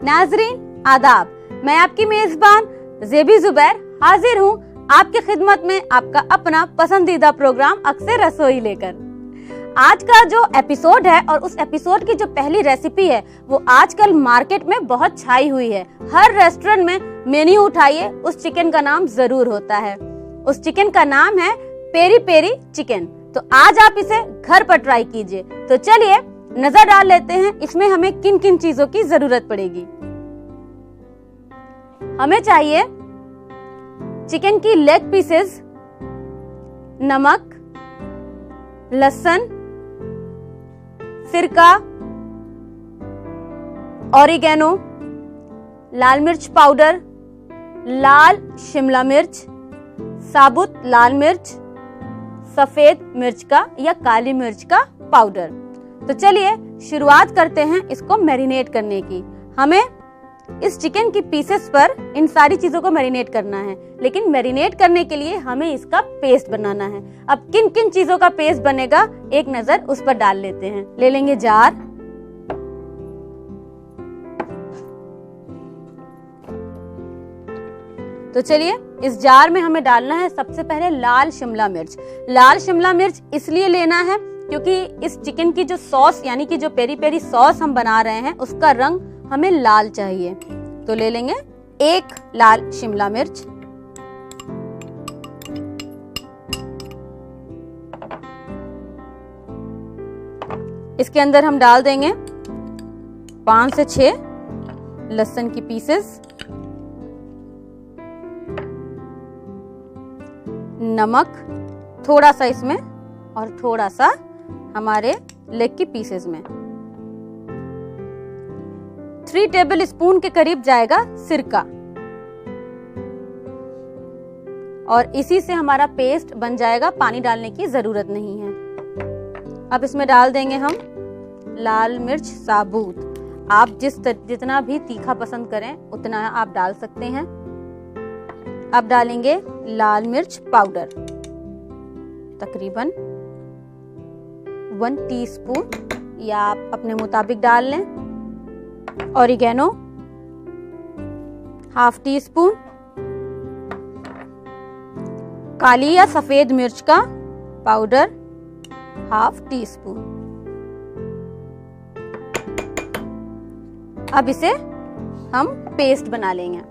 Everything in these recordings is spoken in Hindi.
नाजरीन आदाब, मैं आपकी मेजबान ज़ेबी ज़ुबैर हाजिर हूँ आपकी खिदमत में आपका अपना पसंदीदा प्रोग्राम अक्सर रसोई लेकर। आज का जो एपिसोड है और उस एपिसोड की जो पहली रेसिपी है वो आजकल मार्केट में बहुत छाई हुई है। हर रेस्टोरेंट में मेन्यू उठाइए उस चिकन का नाम जरूर होता है। उस चिकन का नाम है पेरी पेरी चिकन। तो आज आप इसे घर पर ट्राई कीजिए। तो चलिए नजर डाल लेते हैं इसमें हमें किन किन चीजों की जरूरत पड़ेगी। हमें चाहिए चिकन की लेग पीसेस, नमक, लहसुन, सिरका, ऑरिगेनो, लाल मिर्च पाउडर, लाल शिमला मिर्च, साबुत लाल मिर्च, सफेद मिर्च का या काली मिर्च का पाउडर। तो चलिए शुरुआत करते हैं इसको मैरिनेट करने की। हमें इस चिकन की पीसेस पर इन सारी चीजों को मैरिनेट करना है, लेकिन मैरिनेट करने के लिए हमें इसका पेस्ट बनाना है। अब किन किन चीजों का पेस्ट बनेगा एक नजर उस पर डाल लेते हैं। ले लेंगे जार, तो चलिए इस जार में हमें डालना है सबसे पहले लाल शिमला मिर्च। लाल शिमला मिर्च इसलिए लेना है क्योंकि इस चिकन की जो सॉस यानी कि जो पेरी पेरी सॉस हम बना रहे हैं उसका रंग हमें लाल चाहिए। तो ले लेंगे एक लाल शिमला मिर्च, इसके अंदर हम डाल देंगे 5 से 6 लहसुन की पीसेस, नमक थोड़ा सा इसमें और थोड़ा सा हमारे लेग की पीसेस में, 3 टेबल स्पून के करीब जाएगा सिरका, और इसी से हमारा पेस्ट बन जाएगा। पानी डालने की जरूरत नहीं है। अब इसमें डाल देंगे हम लाल मिर्च साबुत। आप जितना भी तीखा पसंद करें उतना आप डाल सकते हैं। अब डालेंगे लाल मिर्च पाउडर, तकरीबन 1 टीस्पून या आप अपने मुताबिक डाल लें। ऑरिगेनो ½ टीस्पून, काली या सफेद मिर्च का पाउडर ½ टीस्पून। अब इसे हम पेस्ट बना लेंगे।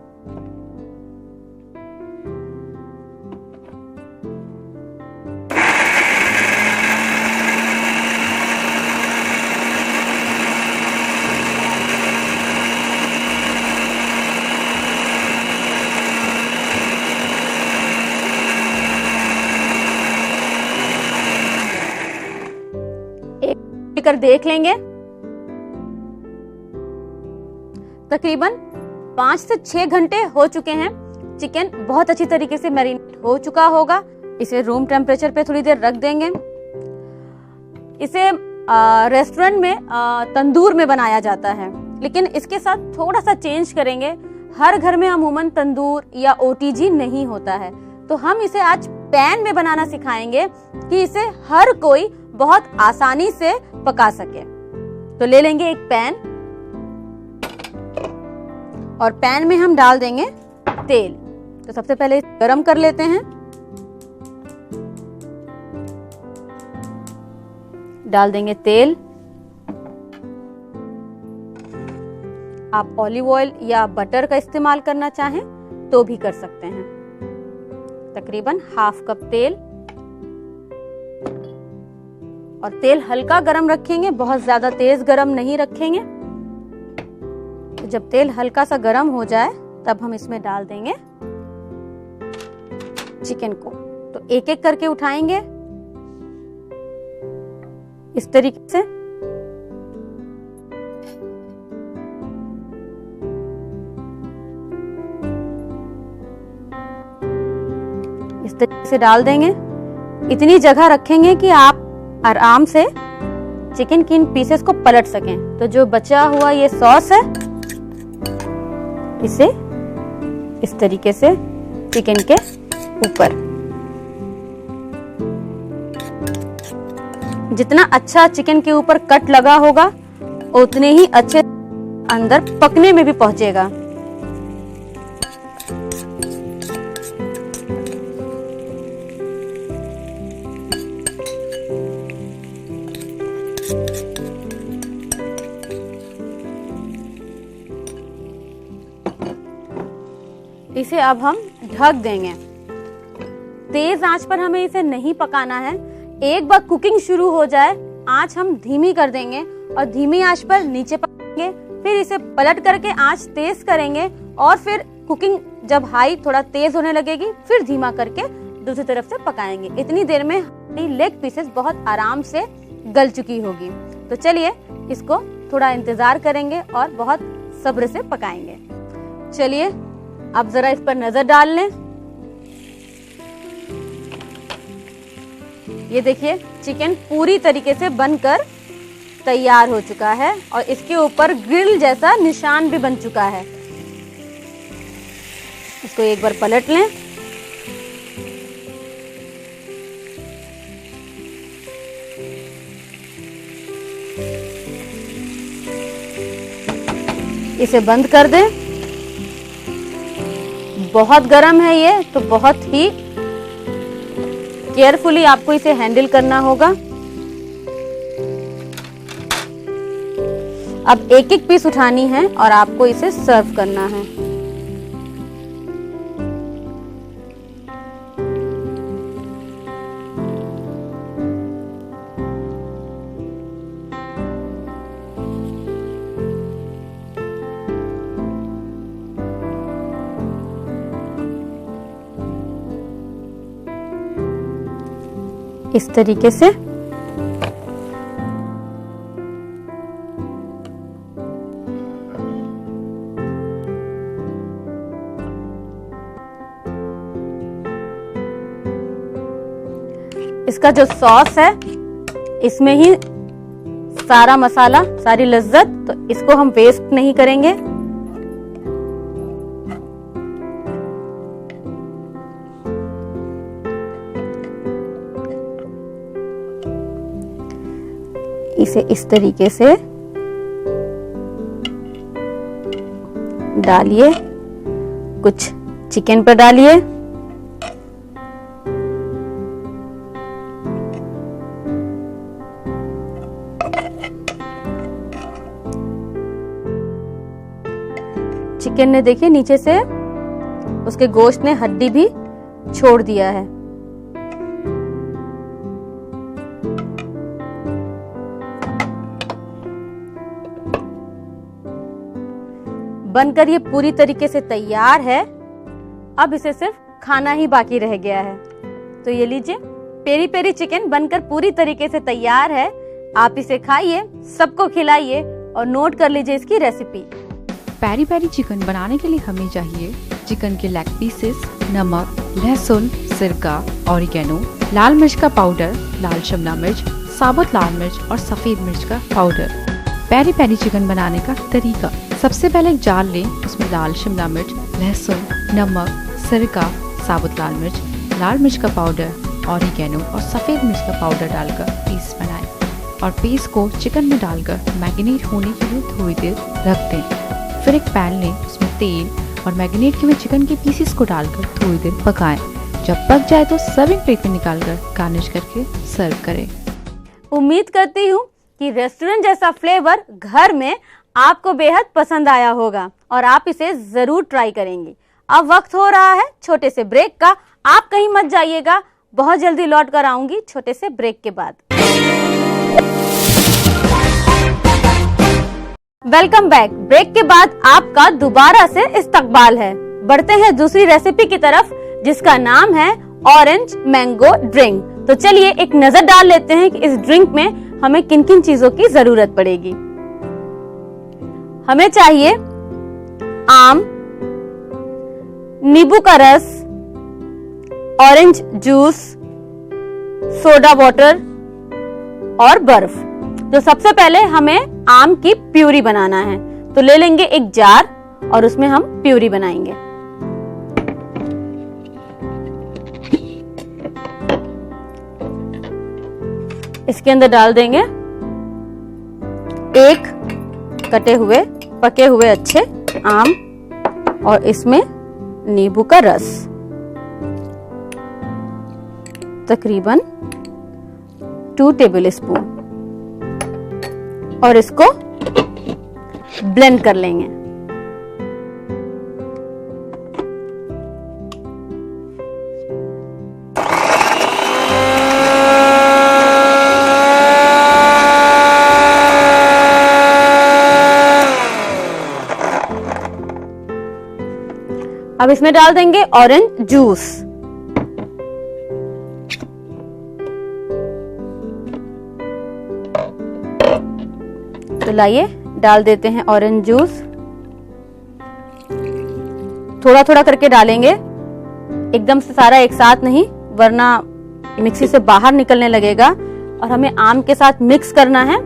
कर देख लेंगे। तकरीबन 5 से 6 घंटे हो चुके हैं। चिकन बहुत अच्छी तरीके से मैरिनेट हो चुका होगा। इसे रूम टेम्परेचर पे थोड़ी देर रख देंगे। इसे रेस्टोरेंट में तंदूर में बनाया जाता है, लेकिन इसके साथ थोड़ा सा चेंज करेंगे। हर घर में अमूमन तंदूर या ओटीजी नहीं होता है, तो हम इसे आज पैन में बनाना सिखाएंगे कि इसे हर कोई बहुत आसानी से पका सके। तो ले लेंगे एक पैन और पैन में हम डाल देंगे तेल। तो सबसे पहले गरम कर लेते हैं। डाल देंगे तेल। आप ऑलिव ऑयल या बटर का इस्तेमाल करना चाहें तो भी कर सकते हैं। तकरीबन ½ कप तेल, और तेल हल्का गरम रखेंगे, बहुत ज्यादा तेज गरम नहीं रखेंगे। तो जब तेल हल्का सा गरम हो जाए तब हम इसमें डाल देंगे चिकन को। तो एक एक करके उठाएंगे इस तरीके से। इस तरीके से डाल देंगे। इतनी जगह रखेंगे कि आप आराम से चिकन की इन पीसेस को पलट सकें। तो जो बचा हुआ ये सॉस है इसे इस तरीके से चिकन के ऊपर, जितना अच्छा चिकन के ऊपर कट लगा होगा उतने ही अच्छे अंदर पकने में भी पहुंचेगा। इसे अब हम ढक देंगे। तेज आंच पर हमें इसे नहीं पकाना है। एक बार कुकिंग शुरू हो जाए आंच हम धीमी कर देंगे और धीमी आंच पर नीचे पकाएंगे, फिर इसे पलट करके आंच तेज करेंगे और फिर कुकिंग जब हाई थोड़ा तेज होने लगेगी फिर धीमा करके दूसरी तरफ से पकाएंगे। इतनी देर में हमारी लेग पीसेस बहुत आराम से गल चुकी होगी। तो चलिए इसको थोड़ा इंतजार करेंगे और बहुत सब्र से पकाएंगे। चलिए अब जरा इस पर नजर डाल लें। ये देखिए चिकन पूरी तरीके से बनकर तैयार हो चुका है और इसके ऊपर ग्रिल जैसा निशान भी बन चुका है। इसको एक बार पलट लें। इसे बंद कर दें। बहुत गर्म है ये, तो बहुत ही केयरफुली आपको इसे हैंडल करना होगा। अब एक एक पीस उठानी है और आपको इसे सर्व करना है। इस तरीके से इसका जो सॉस है इसमें ही सारा मसाला, सारी लज्जत, तो इसको हम वेस्ट नहीं करेंगे। इसे इस तरीके से डालिए, कुछ चिकन पर डालिए, चिकन ने देखिए नीचे से उसके गोश्त ने हड्डी भी छोड़ दिया है। बनकर ये पूरी तरीके से तैयार है। अब इसे सिर्फ खाना ही बाकी रह गया है। तो ये लीजिए, पेरी पेरी चिकन बनकर पूरी तरीके से तैयार है। आप इसे खाइए, सबको खिलाइए और नोट कर लीजिए इसकी रेसिपी। पेरी पेरी चिकन बनाने के लिए हमें चाहिए चिकन के लेग पीसेस, नमक, लहसुन, सिरका, ऑरिगेनो, लाल मिर्च का पाउडर, लाल शिमला मिर्च, साबुत लाल मिर्च और सफेद मिर्च का पाउडर। पेरी पेरी चिकन बनाने का तरीका: सबसे पहले एक जार लें, उसमें लाल शिमला मिर्च, लहसुन, नमक, सिरका, साबुत लाल मिर्च का पाउडर, ऑरिगेनो और सफ़ेद मिर्च का पाउडर डालकर पीस बनाएं और पीस को चिकन में डालकर मैरिनेट होने के लिए थोड़ी देर रख दें। फिर एक पैन लें, उसमें तेल और मैरिनेट किए हुए चिकन के पीसेस को डालकर थोड़ी देर पकाएं। जब पक जाए तो सर्विंग प्लेट में निकालकर गार्निश करके सर्व करें। उम्मीद करती हूँ कि रेस्टोरेंट जैसा फ्लेवर घर में आपको बेहद पसंद आया होगा और आप इसे जरूर ट्राई करेंगी। अब वक्त हो रहा है छोटे से ब्रेक का। आप कहीं मत जाइएगा, बहुत जल्दी लौट कर आऊंगी छोटे से ब्रेक के बाद। Welcome back. ब्रेक के बाद आपका दोबारा से इस्तकबाल है। बढ़ते हैं दूसरी रेसिपी की तरफ जिसका नाम है ऑरेंज मैंगो ड्रिंक। तो चलिए एक नजर डाल लेते हैं कि इस ड्रिंक में हमें किन किन चीजों की जरूरत पड़ेगी। हमें चाहिए आम, नींबू का रस, ऑरेंज जूस, सोडा वाटर और बर्फ। तो सबसे पहले हमें आम की प्यूरी बनाना है, तो ले लेंगे एक जार और उसमें हम प्यूरी बनाएंगे। इसके अंदर डाल देंगे एक कटे हुए पके हुए अच्छे आम और इसमें नींबू का रस तकरीबन 2 टेबलस्पून और इसको ब्लेंड कर लेंगे। अब इसमें डाल देंगे ऑरेंज जूस। तो लाइए डाल देते हैं ऑरेंज जूस। थोड़ा थोड़ा करके डालेंगे, एकदम से सारा एक साथ नहीं, वरना मिक्सी से बाहर निकलने लगेगा और हमें आम के साथ मिक्स करना है,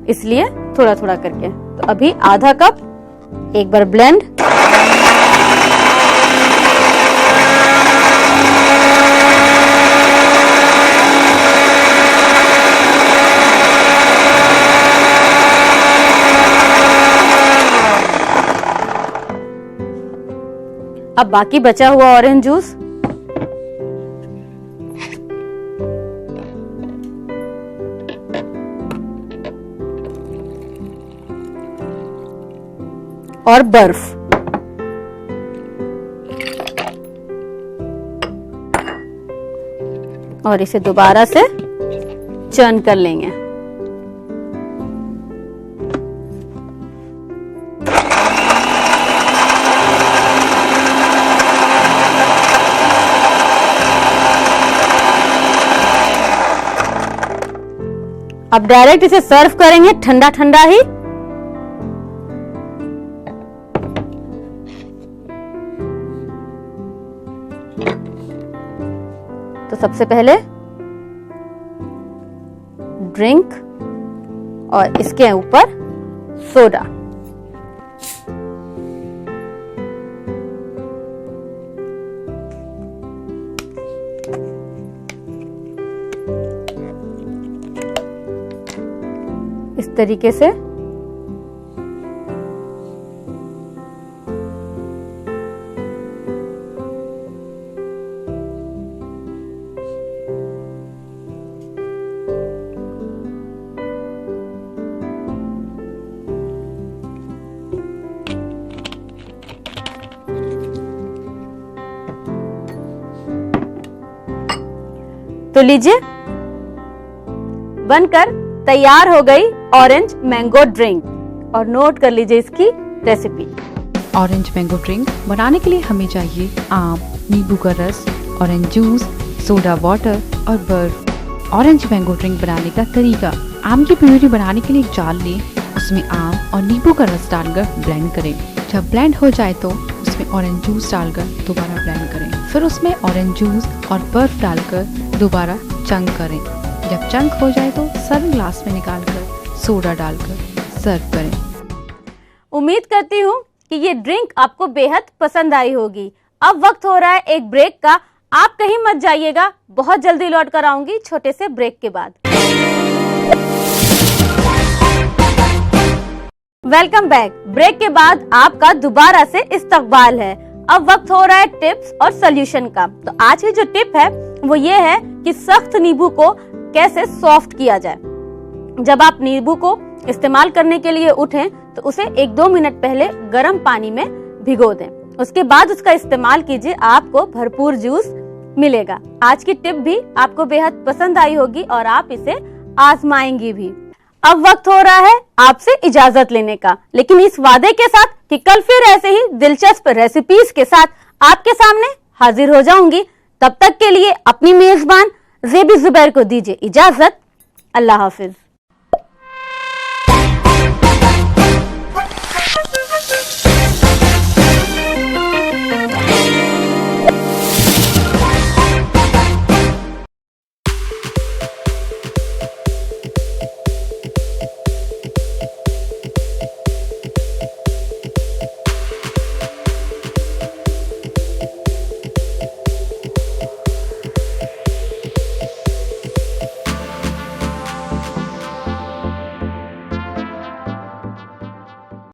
इसलिए थोड़ा थोड़ा करके। तो अभी आधा कप एक बार ब्लेंड। अब बाकी बचा हुआ ऑरेंज जूस और बर्फ और इसे दोबारा से चर्न कर लेंगे। अब डायरेक्ट इसे सर्व करेंगे ठंडा ठंडा ही। तो सबसे पहले ड्रिंक और इसके ऊपर सोडा। इस तरीके से तो लीजिए बनकर तैयार हो गई ऑरेंज मैंगो ड्रिंक। और नोट कर लीजिए इसकी रेसिपी। ऑरेंज मैंगो ड्रिंक बनाने के लिए हमें चाहिए आम, नींबू का रस, ऑरेंज जूस, सोडा वाटर और बर्फ। ऑरेंज मैंगो ड्रिंक बनाने का तरीका: आम की प्यूरी बनाने के लिए एक जार लें, उसमें आम और नींबू का रस डालकर ब्लेंड करें। जब ब्लेंड हो जाए तो उसमें ऑरेंज जूस डालकर दोबारा ब्लेंड करें। फिर उसमें ऑरेंज जूस और बर्फ डालकर दोबारा चंक करें। जब चंक हो जाए तो सर्व ग्लास में निकालकर सोडा डालकर सर्व करें। उम्मीद करती हूँ कि ये ड्रिंक आपको बेहद पसंद आई होगी। अब वक्त हो रहा है एक ब्रेक का। आप कहीं मत जाइएगा, बहुत जल्दी लौट कर आऊंगी छोटे से ब्रेक के बाद। Welcome back. ब्रेक के बाद आपका दोबारा से इस्तकबाल है। अब वक्त हो रहा है टिप्स और सॉल्यूशन का। तो आज की जो टिप है वो ये है कि सख्त नींबू को कैसे सॉफ्ट किया जाए। जब आप नींबू को इस्तेमाल करने के लिए उठें तो उसे 1-2 मिनट पहले गर्म पानी में भिगो दें। उसके बाद उसका इस्तेमाल कीजिए, आपको भरपूर जूस मिलेगा। आज की टिप भी आपको बेहद पसंद आई होगी और आप इसे आजमाएंगी भी। अब वक्त हो रहा है आपसे इजाजत लेने का, लेकिन इस वादे के साथ कि कल फिर ऐसे ही दिलचस्प रेसिपीज के साथ आपके सामने हाजिर हो जाऊंगी। तब तक के लिए अपनी मेजबान ज़ेबी ज़ुबैर को दीजिए इजाजत। अल्लाह हाफिज।